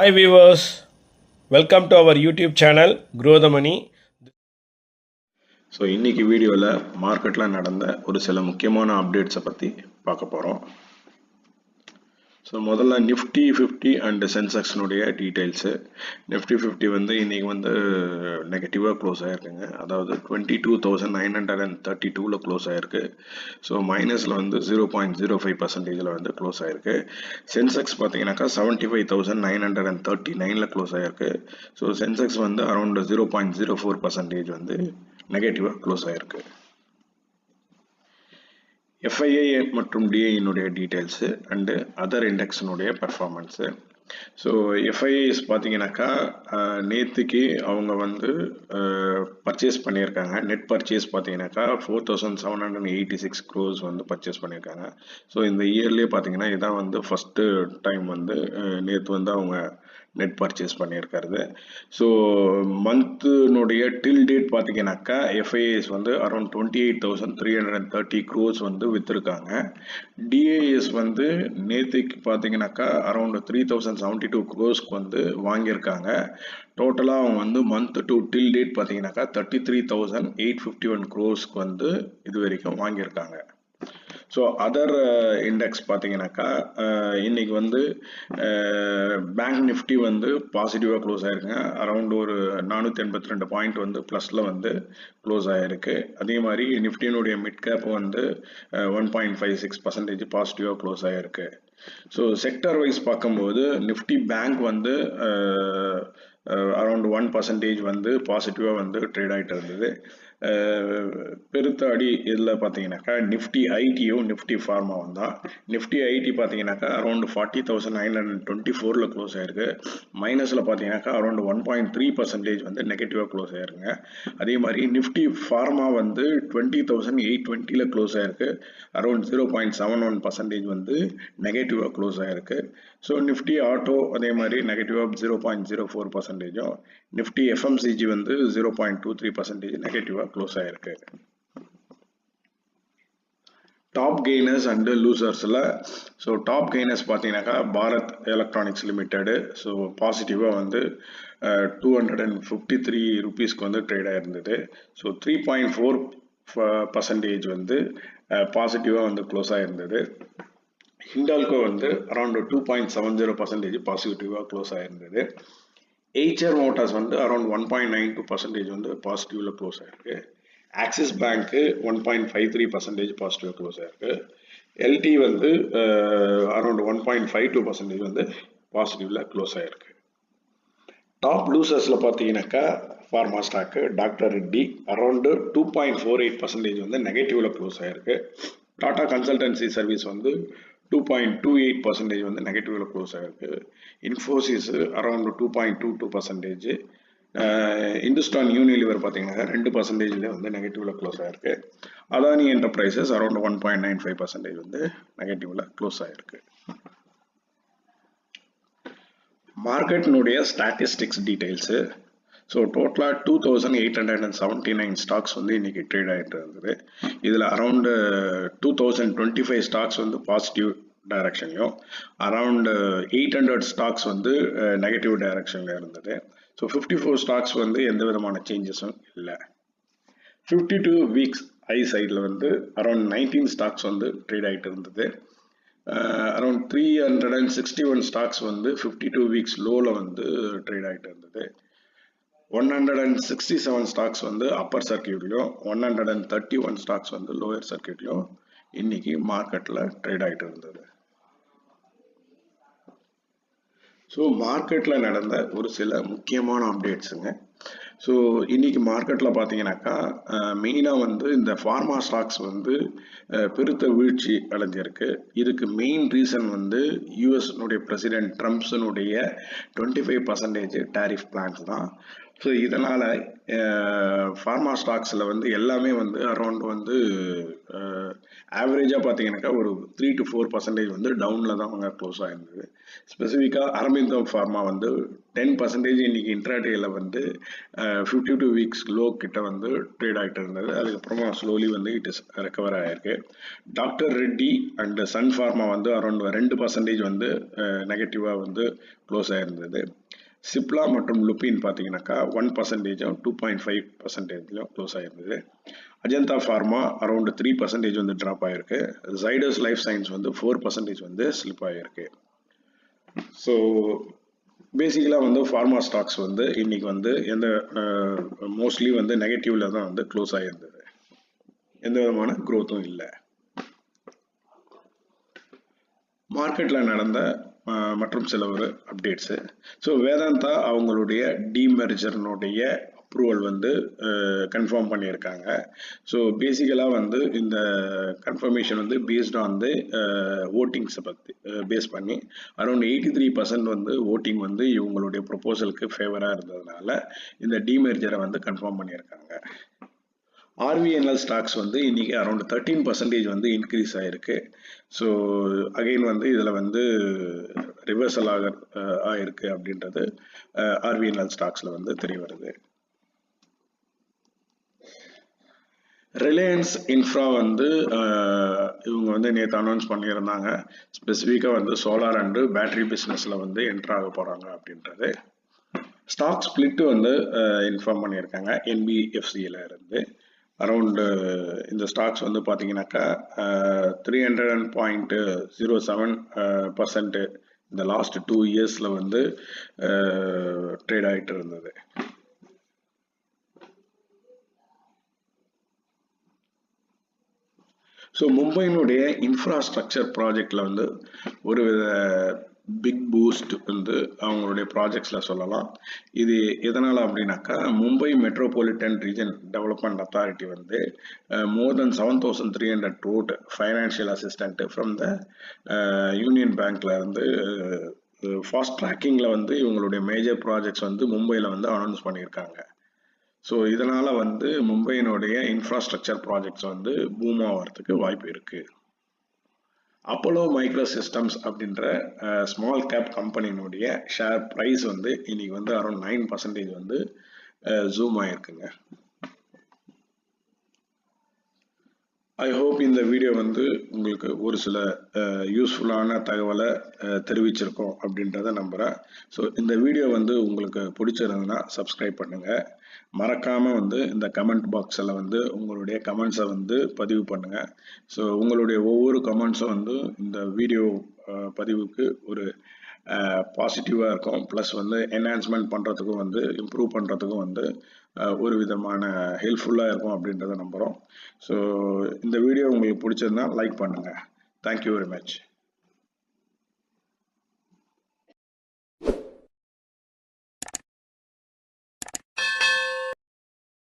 Hi viewers, welcome to our YouTube channel Grow the Money. So இன்றைக்கி வீடியோவில் மார்க்கெட்டில் நடந்த ஒரு சில முக்கியமான அப்டேட்ஸை பற்றி பார்க்க போகிறோம். ஸோ முதல்ல நிஃப்டி 50 அண்ட் சென்செக்ஸ்னுடைய டீட்டெயில்ஸு. நிஃப்டி 50 வந்து இன்றைக்கி வந்து நெகட்டிவாக க்ளோஸ் ஆகிருக்குங்க. அதாவது 22,932 க்ளோஸ் ஆகிருக்கு. ஸோ மைனஸில் வந்து 0.05% வந்து க்ளோஸ் ஆகிருக்கு. சென்செக்ஸ் பார்த்தீங்கன்னாக்கா 75,939 க்ளோஸ் ஆகிருக்கு. ஸோ சென்செக்ஸ் வந்து அரௌண்ட் 0.04% வந்து நெகட்டிவாக க்ளோஸ் ஆகிருக்கு. எஃப்ஐஐ மற்றும் டிஐனுடைய டீட்டெயில்ஸு அண்டு அதர் இண்டெக்ஸினுடைய பெர்ஃபார்மன்ஸு. ஸோ எஃப்ஐஐஸ் பார்த்தீங்கன்னாக்கா நேற்றுக்கு அவங்க வந்து பர்ச்சேஸ் பண்ணியிருக்காங்க. நெட் பர்ச்சேஸ் பார்த்தீங்கன்னாக்கா 4,786 crores வந்து பர்ச்சேஸ் பண்ணியிருக்காங்க. ஸோ இந்த இயர்லேயே பார்த்தீங்கன்னா இதான் வந்து ஃபஸ்ட்டு டைம் வந்து நேற்று வந்து அவங்க நெட் பர்ச்சேஸ் பண்ணியிருக்கிறது. ஸோ மந்த்துனுடைய டில் டேட் பார்த்தீங்கன்னாக்கா எஃப்ஐஏஎஸ் வந்து அரௌண்ட் 28,330 crores வந்து விற்றுருக்காங்க. டிஏஎஸ் வந்து நேற்றுக்கு பார்த்தீங்கன்னாக்கா அரௌண்ட் 3,072 crores வந்து வாங்கியிருக்காங்க. டோட்டலாக அவங்க வந்து மந்த் டு டில் டேட் பார்த்தீங்கன்னாக்கா 33,851 crores வந்து இது வரைக்கும் வாங்கியிருக்காங்க. ஸோ அதர் இண்டெக்ஸ் பார்த்தீங்கன்னாக்கா இன்னைக்கு வந்து பேங்க் நிஃப்டி வந்து பாசிட்டிவாக க்ளோஸ் ஆகிருக்குங்க. அரௌண்ட் ஒரு 482 பாயிண்ட் வந்து ப்ளஸில் வந்து க்ளோஸ் ஆகிருக்கு. அதே மாதிரி நிஃப்டியினுடைய மிட் கேப் வந்து 1.56% பாசிட்டிவாக க்ளோஸ் ஆகிருக்கு. ஸோ செக்டர் வைஸ் பார்க்கும்போது நிஃப்டி பேங்க் வந்து அரௌண்ட் 1% வந்து பாசிட்டிவாக வந்து ட்ரேட் ஆகிட்டு இருந்தது. பெருத்த அடி இதில் பார்த்தீங்கன்னாக்கா நிஃப்டி ஐடியும் நிஃப்டி ஃபார்மாவும் தான். நிஃப்டி ஐடி பார்த்தீங்கன்னாக்கா அரௌண்ட் 40,924 க்ளோஸ் ஆகிருக்கு. மைனஸில் பார்த்தீங்கன்னாக்கா அரௌண்ட் 1.3% வந்து நெகட்டிவாக க்ளோஸ் ஆகிருக்குங்க. அதே மாதிரி நிஃப்டி ஃபார்மா வந்து 20,820 க்ளோஸ் ஆகிருக்கு. அரௌண்ட் 0.71% வந்து நெகட்டிவாக க்ளோஸ் ஆகிருக்கு. ஸோ நிஃப்டி ஆட்டோ அதே மாதிரி நெகட்டிவாக 0.04%, நிஃப்டி எஃப்எம்சிஜி வந்து 0.23% நெகட்டிவாக க்ளோஸ் ஆகிருக்கு. டாப் கெய்னர்ஸ் அண்டு லூசர்ஸில் ஸோ டாப் கெய்னர்ஸ் பார்த்தீங்கன்னாக்கா பாரத் எலக்ட்ரானிக்ஸ் லிமிட்டெடு. ஸோ பாசிட்டிவாக வந்து 253 rupeesக்கு வந்து ட்ரேட் ஆகிருந்தது. ஸோ 3.4% வந்து பாசிட்டிவாக வந்து க்ளோஸ் ஆகிருந்தது. ஹிண்டால்கோ வந்து அரௌண்ட் 2.70% பாசிட்டிவாக க்ளோஸ் ஆகிருந்தது. எய்ச்சர் மோட்டார்ஸ் வந்து அரௌண்ட் 1.92% வந்து பாசிட்டிவில் க்ளோஸ் ஆகிருக்கு. ஆக்சிஸ் பேங்க்கு 1.53% பாசிட்டிவாக க்ளோஸ் ஆகிருக்கு. எல்டி வந்து அரௌண்ட் 1.52% வந்து பாசிட்டிவில் க்ளோஸ் ஆகிருக்கு. டாப் லூசர்ஸில் பார்த்தீங்கன்னாக்கா pharma stock doctor Reddy around 2.48% வந்து நெகட்டிவில் க்ளோஸ் ஆகிருக்கு. டாடா கன்சல்டன்சி சர்வீஸ் வந்து 2.28% வந்து நெகட்டிவில் க்ளோஸ் ஆகிருக்கு. இன்ஃபோசிஸ் அரௌண்ட் 2.22%. இந்துஸ்தான் யூனிலிவர் பார்த்தீங்கன்னா 2% வந்து நெகட்டிவில் க்ளோஸ் ஆகிருக்கு. அதானி என்டர்பிரைசஸ் அரௌண்ட் 1.95% வந்து நெகட்டிவில் க்ளோஸ் ஆகிருக்கு. மார்க்கெட்டினுடைய ஸ்டாட்டிஸ்டிக்ஸ் டீட்டெயில்ஸு. ஸோ டோட்டலாக 2,879 ஸ்டாக்ஸ் வந்து இன்றைக்கி ட்ரேட் ஆகிட்டு இருந்தது. இதில் அரௌண்டு 2,025 ஸ்டாக்ஸ் வந்து பாசிட்டிவ் டைரக்ஷன்லையும் அரௌண்டு 800 ஸ்டாக்ஸ் வந்து நெகட்டிவ் டைரக்ஷனில் இருந்தது. ஸோ 54 ஸ்டாக்ஸ் வந்து எந்த விதமான சேஞ்சஸும் இல்லை. 52 வீக்ஸ் ஐ சைடில் வந்து அரௌண்ட் 19 ஸ்டாக்ஸ் வந்து ட்ரேட் ஆகிட்டு இருந்தது. அரௌண்ட் 361 ஸ்டாக்ஸ் வந்து 52 வீக்ஸ் லோவில் வந்து ட்ரேட் ஆகிட்டு இருந்தது. 167 ஸ்டாக்ஸ் வந்து அப்பர் சர்க்கியூட்லையும் 131 ஸ்டாக்ஸ் வந்து லோயர் சர்க்கியூட்லையும் இன்னைக்கு மார்க்கெட்டில் ட்ரேட் ஆகிட்டு இருந்தது. ஸோ மார்க்கெட்டில் நடந்த ஒரு சில முக்கியமான அப்டேட்ஸுங்க. ஸோ இன்றைக்கி மார்க்கெட்டில் பார்த்தீங்கன்னாக்கா மெயினாக வந்து இந்த ஃபார்மா ஸ்டாக்ஸ் வந்து பெருத்த வீழ்ச்சி அடைஞ்சிருக்கு. இதுக்கு மெயின் ரீசன் வந்து யூஎஸ்னுடைய பிரசிடென்ட் ட்ரம்ப்ஸினுடைய 25% டேரிஃப் பிளான்ஸ் தான். ஸோ இதனால் ஃபார்மா ஸ்டாக்ஸில் வந்து எல்லாமே வந்து அரௌண்ட் வந்து ஆவரேஜாக பார்த்தீங்கன்னாக்கா ஒரு 3 to 4% வந்து டவுனில் தான் அவங்க க்ளோஸ் ஆகிருந்தது. ஸ்பெசிஃபிக்காக அரவிந்தோ ஃபார்மா வந்து 10% இன்னைக்கு இன்ட்ராடேல வந்து 52 வீக்ஸ் லோ கிட்ட வந்து ட்ரேட் ஆகிட்டு இருந்தது. அதுக்கப்புறமா ஸ்லோலி வந்து இட் இஸ் ரெக்கவர் ஆகிருக்கு. Doctor Reddy and Sun Pharma வந்து அரௌண்ட் 2% வந்து நெகட்டிவாக வந்து க்ளோஸ் ஆகிருந்தது. சிப்லா மற்றும் லுபின் பார்த்தீங்கன்னாக்கா 1%, 2.5% க்ளோஸ் ஆகிருந்தது. அஜந்தா ஃபார்மா அரௌண்ட் 3% வந்து ட்ராப் ஆகிருக்கு. ஜைடஸ் லைஃப் சயின்ஸ் வந்து 4% வந்து ஸ்லிப் ஆகிருக்கு. ஸோ பேசிக்கலாக வந்து ஃபார்மா ஸ்டாக்ஸ் வந்து இன்னைக்கு வந்து எந்த மோஸ்ட்லி வந்து நெகட்டிவ்ல தான் வந்து க்ளோஸ் ஆகிருந்தது. எந்த விதமான க்ரோத்தும் இல்லை. மார்க்கெட்டில் நடந்த மற்றும் சில ஒரு அப்டேட்ஸு. ஸோ வேதாந்தா அவங்களுடைய டீமெர்ஜர்னுடைய அப்ரூவல் வந்து கன்ஃபார்ம் பண்ணியிருக்காங்க. ஸோ பேசிக்கலாக வந்து இந்த கன்ஃபர்மேஷன் வந்து பேஸ்ட் ஆன் தி ஓட்டிங்ஸை பற்றி பேஸ் பண்ணி அரௌண்ட் 83% வந்து ஓட்டிங் வந்து இவங்களுடைய ப்ரொபோசலுக்கு ஃபேவராக இருந்ததுனால இந்த டீமெர்ஜரை வந்து கன்ஃபார்ம் பண்ணியிருக்காங்க. RVNL ஸ்டாக்ஸ் வந்து இன்னைக்கு அரௌண்ட் 13% வந்து இன்க்ரீஸ் ஆகிருக்கு. ஸோ அகெயின் வந்து இதில் வந்து ரிவர்சல் ஆகிருக்கு அப்படின்றது RVNL ஸ்டாக்ஸில் வந்து தெரிய வருது. ரிலையன்ஸ் இன்ஃப்ரா வந்து இவங்க வந்து நேற்று அனௌன்ஸ் பண்ணியிருந்தாங்க. ஸ்பெசிஃபிக்காக வந்து சோலார் அண்டு பேட்டரி பிஸ்னஸில் வந்து என்ட்ரு ஆக போகிறாங்க அப்படின்றது. ஸ்டாக் ஸ்பிளிட்டு வந்து இன்ஃபார்ம் பண்ணியிருக்காங்க NBFCயில் இருந்து. அரௌண்டு இந்த ஸ்டாக்ஸ் வந்து பார்த்தீங்கன்னாக்கா 300.07% இந்த லாஸ்ட் 2 இயர்ஸில் வந்து ட்ரேட் ஆகிட்டு இருந்தது. ஸோ மும்பையினுடைய இன்ஃப்ராஸ்ட்ரக்சர் ப்ராஜெக்டில் வந்து ஒரு பிக் பூஸ்ட் வந்து அவங்களுடைய ப்ராஜெக்ட்ஸில் சொல்லலாம். இது எதனால் அப்படின்னாக்கா Mumbai metropolitan region development authority வந்து மோர் தென் 7,300 crore financial assistant from the union பேங்க்ல வந்து ஃபாஸ்ட் ட்ராக்கிங்கில் வந்து இவங்களுடைய மேஜர் ப்ராஜெக்ட்ஸ் வந்து மும்பையில் வந்து அனௌன்ஸ் பண்ணியிருக்காங்க. ஸோ இதனால் வந்து மும்பையினுடைய இன்ஃப்ராஸ்ட்ரக்சர் ப்ராஜெக்ட்ஸ் வந்து பூம் ஆகிறதுக்கு வாய்ப்பு இருக்குது. அப்போலோ மைக்ரோ சிஸ்டம்ஸ் அப்படின்ற ஸ்மால் கேப் கம்பெனியினுடைய ஷேர் ப்ரைஸ் வந்து இன்னைக்கு வந்து அரௌண்ட் 9% வந்து ஜூம் ஆகிருக்குங்க. ஐ ஹோப் இந்த வீடியோ வந்து உங்களுக்கு ஒரு சில யூஸ்ஃபுல்லான தகவலை தெரிவிச்சிருக்கோம் அப்படின்றத நம்புகிறேன். ஸோ இந்த வீடியோ வந்து உங்களுக்கு பிடிச்சிருந்ததுன்னா சப்ஸ்கிரைப் பண்ணுங்கள். மறக்காமல் வந்து இந்த கமெண்ட் பாக்ஸில் வந்து உங்களுடைய கமெண்ட்ஸை வந்து பதிவு பண்ணுங்கள். ஸோ உங்களுடைய ஒவ்வொரு கமெண்ட்ஸும் வந்து இந்த வீடியோ பதிவுக்கு ஒரு பாசிட்டிவாக இருக்கும். ப்ளஸ் வந்து என்ஹான்ஸ்மெண்ட் பண்ணுறதுக்கும் வந்து இம்ப்ரூவ் பண்ணுறதுக்கும் வந்து ஒரு விதமான ஹெல்ப்ஃபுல்லாக இருக்கும் அப்படின்றத நம்புகிறோம். ஸோ இந்த வீடியோ உங்களுக்கு பிடிச்சிருந்தா லைக் பண்ணுங்கள். Thank you very much.